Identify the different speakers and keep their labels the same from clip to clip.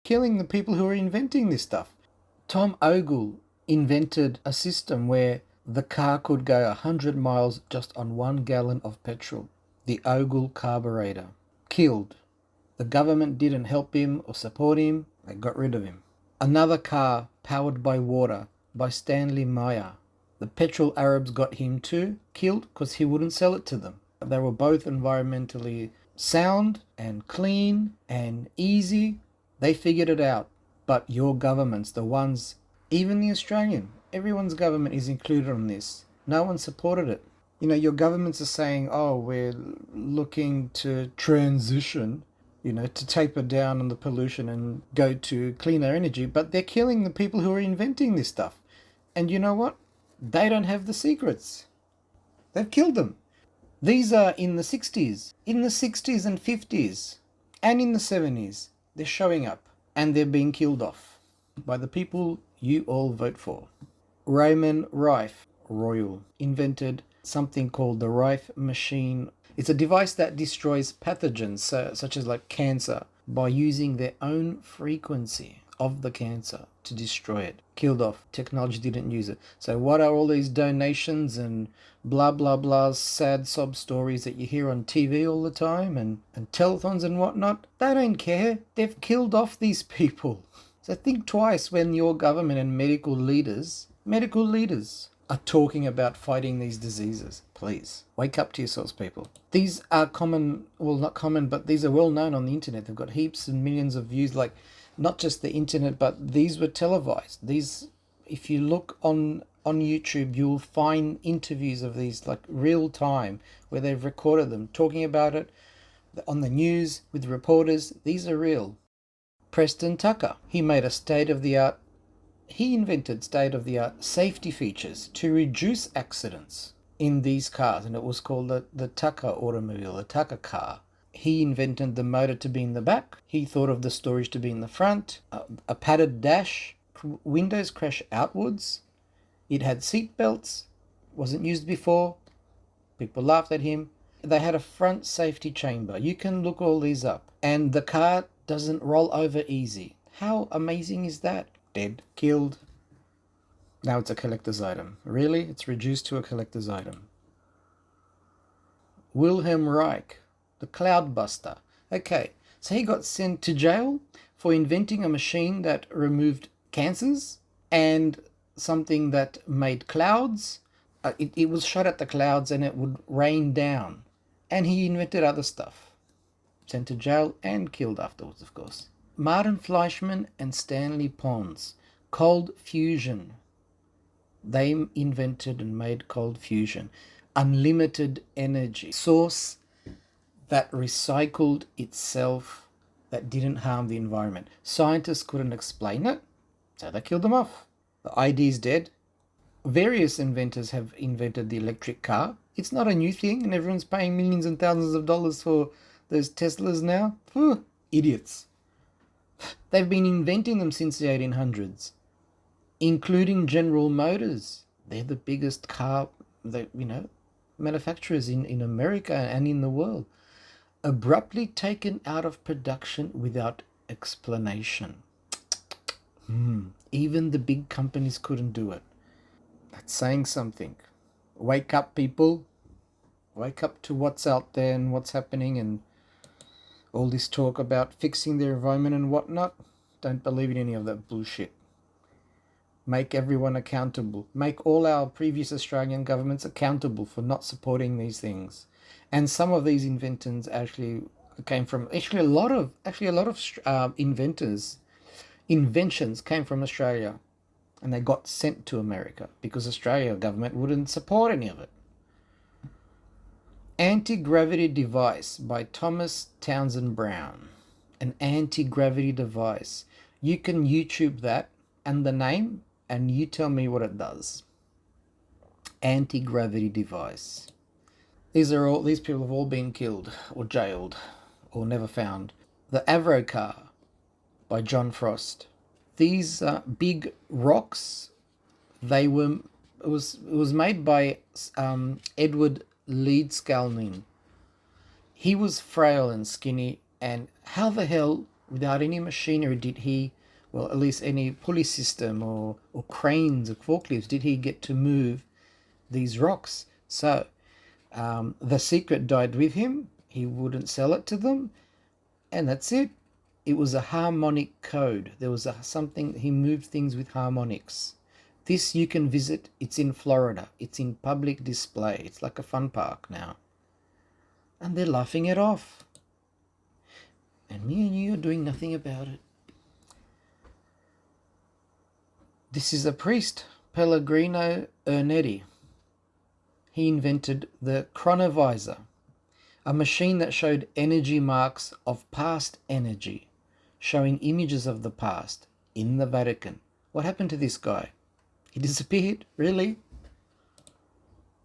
Speaker 1: killing the people who are inventing this stuff. Tom Ogle invented a system where the car could go 100 miles just on 1 gallon of petrol. The Ogle carburetor. Killed. The government didn't help him or support him. They got rid of him. Another car powered by water by Stanley Meyer. The petrol Arabs got him too, killed because he wouldn't sell it to them. They were both environmentally sound and clean and easy. They figured it out. But your governments, the ones, even the Australian, everyone's government is included on this. No one supported it. You know, your governments are saying, oh, we're looking to transition, to taper down on the pollution and go to cleaner energy, but they're killing the people who are inventing this stuff. And you know what? They don't have the secrets. They've killed them. These are in the 60s, and 50s, and in the 70s. They're showing up, and they're being killed off by the people you all vote for. Raymond Rife Royal invented something called the Rife machine. It's a device that destroys pathogens such as like cancer by using their own frequency of the cancer to destroy it. Killed off. Technology didn't use it. So what are all these donations and blah blah blah sad sob stories that you hear on TV all the time and telethons and whatnot? They don't care. They've killed off these people. So think twice when your government and medical leaders are talking about fighting these diseases. Please, wake up to yourselves, people. These are common, well, not common, but these are well known on the internet. They've got heaps and millions of views, like not just the internet, but these were televised. These, if you look on YouTube, you'll find interviews of these like real time where they've recorded them talking about it on the news with reporters. These are real. Preston Tucker, he invented state-of-the-art safety features to reduce accidents in these cars, and it was called the Tucker automobile, the Tucker car. He invented the motor to be in the back. He thought of the storage to be in the front. A padded dash, windows crash outwards. It had seat belts, wasn't used before. People laughed at him. They had a front safety chamber. You can look all these up. And the car doesn't roll over easy. How amazing is that? Dead, killed. Now it's a collector's item. Really? It's reduced to a collector's item. Wilhelm Reich, the Cloudbuster. Okay, so he got sent to jail for inventing a machine that removed cancers and something that made clouds. It was shot at the clouds and it would rain down. And he invented other stuff. Sent to jail and killed afterwards, of course. Martin Fleischmann and Stanley Pons. Cold fusion. They invented and made cold fusion. Unlimited energy. Source that recycled itself, that didn't harm the environment. Scientists couldn't explain it, so they killed them off. The idea's dead. Various inventors have invented the electric car. It's not a new thing, and everyone's paying millions and thousands of dollars for those Teslas now. Idiots. They've been inventing them since the 1800s, including General Motors. They're the biggest car, manufacturers in America and in the world. Abruptly taken out of production without explanation. Even the big companies couldn't do it. That's saying something. Wake up, people. Wake up to what's out there and what's happening, and all this talk about fixing the environment and whatnot. Don't believe in any of that bullshit. Make everyone accountable. Make all our previous Australian governments accountable for not supporting these things. And some of these inventions actually came from a lot of inventions came from Australia, and they got sent to America because Australia government wouldn't support any of it. Anti-gravity device by Thomas Townsend Brown. An anti-gravity device. You can YouTube that and the name, and you tell me what it does. Anti-gravity device. These people have all been killed or jailed or never found. The Avro car by John Frost. These big rocks, it was made by Edward Leedskalnin. He was frail and skinny, and how the hell Without any machinery did he, well, at least any pulley system or cranes or forklifts, did he get to move these rocks? So the secret died with him. He wouldn't sell it to them, and that's it. It was a harmonic code. There was something, he moved things with harmonics. This you can visit. It's in Florida. It's in public display. It's like a fun park now. And they're laughing it off. And me and you are doing nothing about it. This is a priest, Pellegrino Ernetti. He invented the chronovisor, a machine that showed energy marks of past energy, showing images of the past in the Vatican. What happened to this guy? He disappeared, really?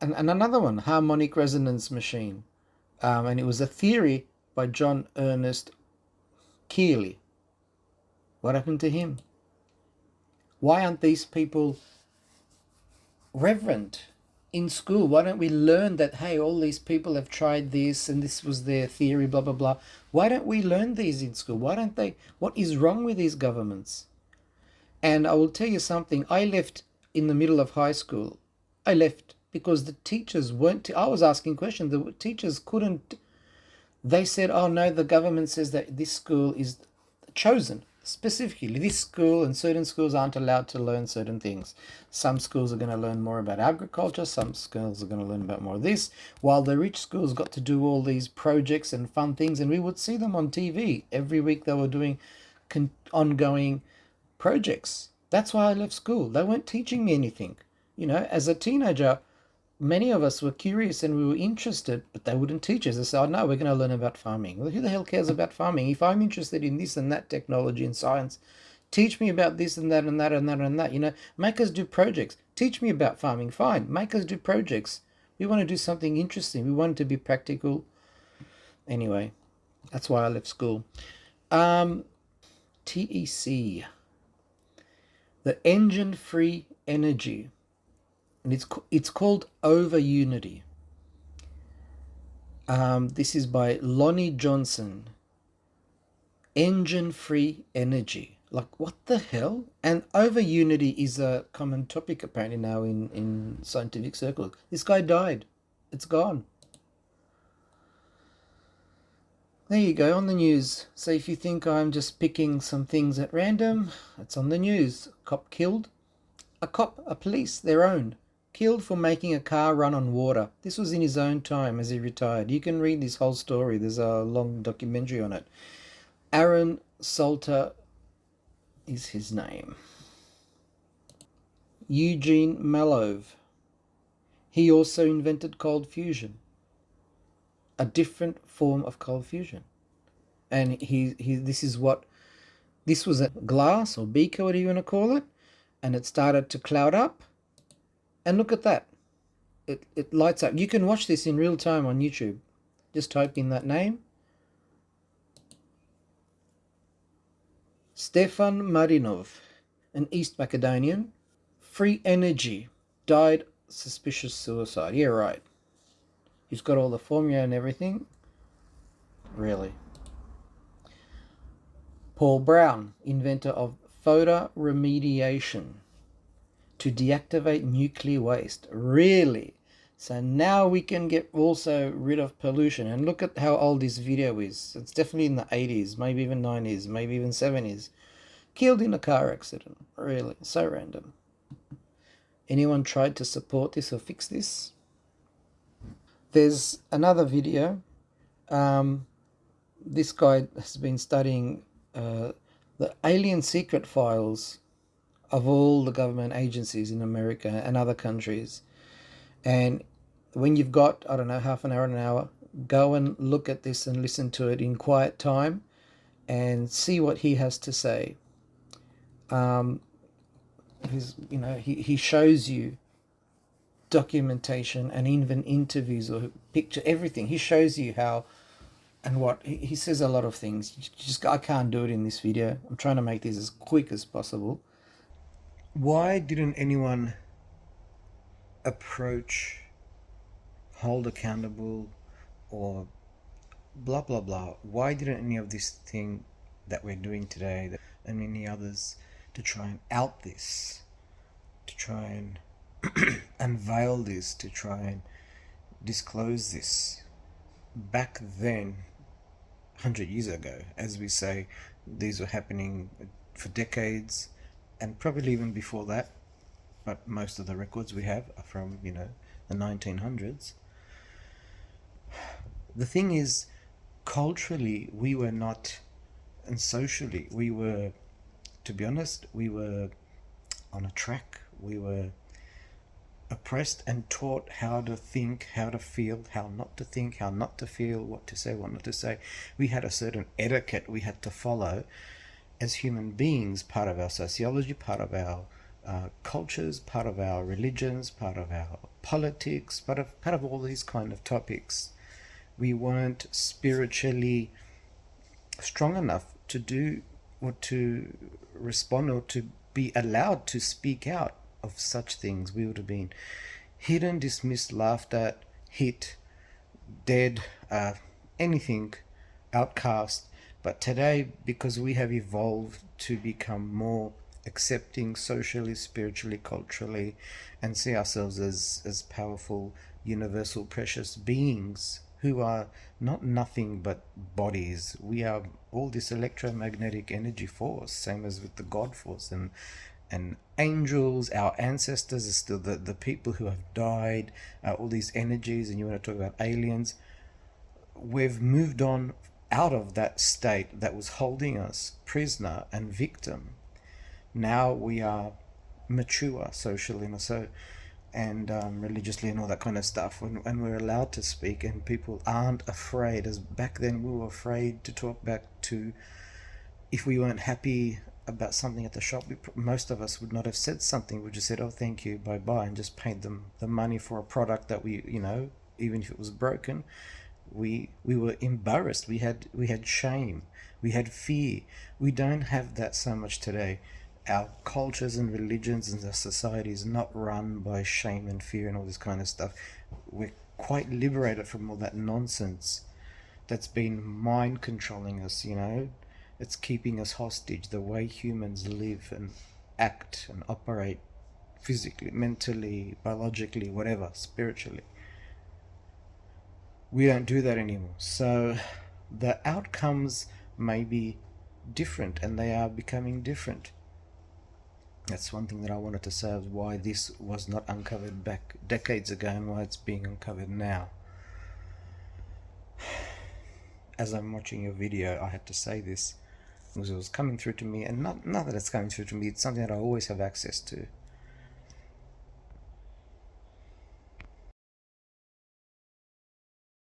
Speaker 1: And another one, harmonic resonance machine. And it was a theory by John Ernest Keeley. What happened to him? Why aren't these people reverent in school? Why don't we learn that, hey, all these people have tried this and this was their theory, blah, blah, blah. Why don't we learn these in school? Why don't they? What is wrong with these governments? And I will tell you something. I left in the middle of high school. I left because the teachers weren't, I was asking questions. The teachers couldn't, they said, oh no, the government says that this school is chosen. Specifically, this school and certain schools aren't allowed to learn certain things. Some schools are going to learn more about agriculture. Some schools are going to learn about more of this. While the rich schools got to do all these projects and fun things, and we would see them on TV. Every week they were doing ongoing projects. That's why I left school. They weren't teaching me anything. You know, as a teenager, many of us were curious and we were interested, but they wouldn't teach us. They said, oh no, we're going to learn about farming. Well, who the hell cares about farming? If I'm interested in this and that technology and science, teach me about this and that and that and that and that. You know, make us do projects. Teach me about farming. Fine, make us do projects. We want to do something interesting. We want it to be practical. Anyway, that's why I left school. TEC, the engine-free energy. And it's called Over Unity. This is by Lonnie Johnson. Engine-free energy. Like, what the hell? And over unity is a common topic apparently now in scientific circles. This guy died. It's gone. There you go, on the news. So if you think I'm just picking some things at random, it's on the news. Cop killed. A police, their own, killed for making a car run on water. This was in his own time as he retired. You can read this whole story. There's a long documentary on it. Aaron Salter is his name. Eugene Malov. He also invented cold fusion, a different form of cold fusion. And this was a glass or beaker, whatever you want to call it, and it started to cloud up. And look at that. It lights up. You can watch this in real time on YouTube. Just type in that name. Stefan Marinov, an East Macedonian. Free energy. Died suspicious suicide. Yeah, right. He's got all the formula and everything. Really. Paul Brown, inventor of photoremediation to deactivate nuclear waste. Really? So now we can get also rid of pollution. And look at how old this video is. It's definitely in the 80s, maybe even 90s, maybe even 70s. Killed in a car accident. Really? So random. Anyone tried to support this or fix this? There's another video. This guy has been studying the alien secret files of all the government agencies in America and other countries. And when you've got, I don't know, half an hour, go and look at this and listen to it in quiet time and see what he has to say. He shows you documentation and even interviews or picture, everything. He shows you how and what. He says a lot of things. I can't do it in this video. I'm trying to make this as quick as possible. Why didn't anyone approach, hold accountable, or blah blah blah? Why didn't any of this thing that we're doing today, and many others, to try and out this, to try and unveil this, to try and disclose this. Back then, 100 years ago, as we say, these were happening for decades, and probably even before that, but most of the records we have are from, the 1900s. The thing is, culturally, we were not, and socially, we were, to be honest, we were on a track. We were oppressed and taught how to think, how to feel, how not to think, how not to feel, what to say, what not to say. We had a certain etiquette we had to follow as human beings, part of our sociology, part of our cultures, part of our religions, part of our politics, part of all these kind of topics. We weren't spiritually strong enough to do or to respond or to be allowed to speak out of such things. We would have been hidden, dismissed, laughed at, hit, dead, anything, outcast. But today, because we have evolved to become more accepting socially, spiritually, culturally, and see ourselves as powerful, universal, precious beings who are not nothing but bodies. We are all this electromagnetic energy force, same as with the God force, and angels, our ancestors are still the people who have died, all these energies. And you want to talk about aliens, we've moved on out of that state that was holding us prisoner and victim. Now we are mature socially and religiously and all that kind of stuff, and we're allowed to speak, and people aren't afraid. As back then we were afraid to talk back to, if we weren't happy about something at the shop, most of us would not have said something. We just said, oh, thank you, bye bye, and just paid them the money for a product that we, even if it was broken, we were embarrassed. We had shame, we had fear. We don't have that so much today. Our cultures and religions and our society is not run by shame and fear and all this kind of stuff. We're quite liberated from all that nonsense that's been mind controlling us. It's keeping us hostage, the way humans live and act and operate physically, mentally, biologically, whatever, spiritually. We don't do that anymore. So the outcomes may be different, and they are becoming different. That's one thing that I wanted to say, of why this was not uncovered back decades ago and why it's being uncovered now. As I'm watching your video, I had to say this because it was coming through to me, and not that it's coming through to me, it's something that I always have access to.